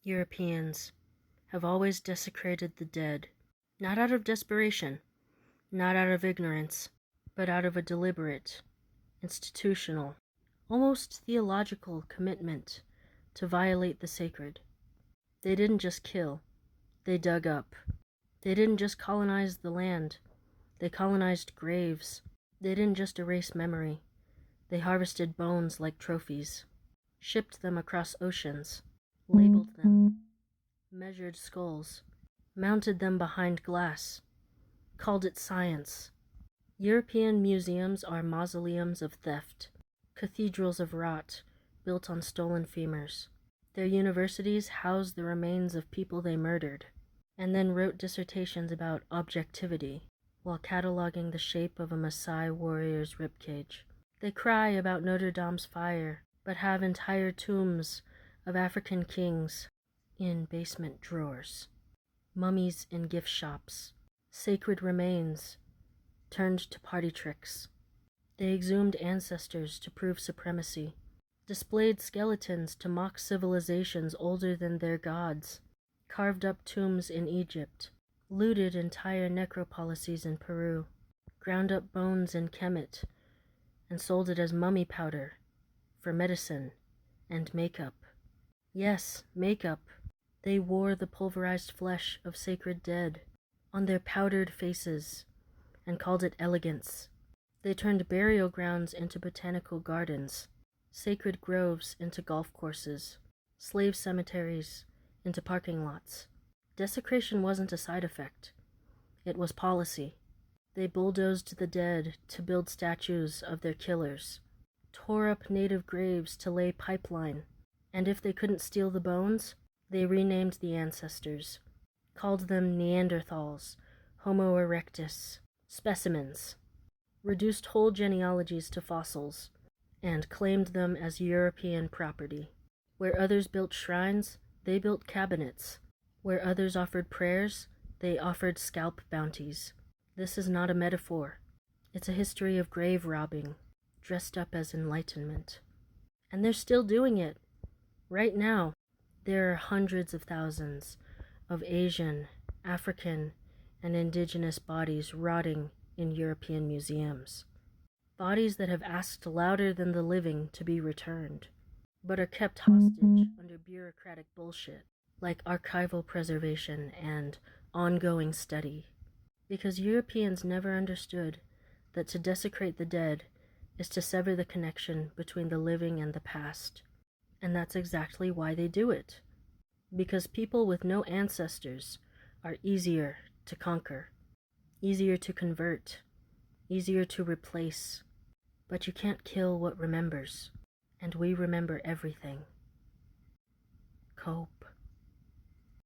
Europeans have always desecrated the dead, not out of desperation, not out of ignorance, but out of a deliberate, institutional, almost theological commitment to violate the sacred. They didn't just kill, they dug up. They didn't just colonize the land, they colonized graves. They didn't just erase memory, they harvested bones like trophies, shipped them across oceans, labeled them, measured skulls, mounted them behind glass, called it science. European museums are mausoleums of theft, cathedrals of rot built on stolen femurs. Their universities house the remains of people they murdered, and then wrote dissertations about objectivity while cataloging the shape of a Maasai warrior's ribcage. They cry about Notre Dame's fire, but have entire tombs of African kings in basement drawers, mummies in gift shops, sacred remains turned to party tricks. They exhumed ancestors to prove supremacy, displayed skeletons to mock civilizations older than their gods, carved up tombs in Egypt, looted entire necropolises in Peru, ground up bones in Kemet, and sold it as mummy powder for medicine and makeup. Yes, makeup. They wore the pulverized flesh of sacred dead on their powdered faces and called it elegance. They turned burial grounds into botanical gardens, sacred groves into golf courses, slave cemeteries into parking lots. Desecration wasn't a side effect. It was policy. They bulldozed the dead to build statues of their killers, tore up native graves to lay pipeline, and if they couldn't steal the bones, they renamed the ancestors, called them Neanderthals, Homo erectus, specimens, reduced whole genealogies to fossils, and claimed them as European property. Where others built shrines, they built cabinets. Where others offered prayers, they offered scalp bounties. This is not a metaphor. It's a history of grave robbing, dressed up as enlightenment. And they're still doing it. Right now, there are hundreds of thousands of Asian, African, and indigenous bodies rotting in European museums. Bodies that have asked louder than the living to be returned, but are kept hostage under bureaucratic bullshit like archival preservation and ongoing study. Because Europeans never understood that to desecrate the dead is to sever the connection between the living and the past. And that's exactly why they do it. Because people with no ancestors are easier to conquer, easier to convert, easier to replace. But you can't kill what remembers, and we remember everything. Cope.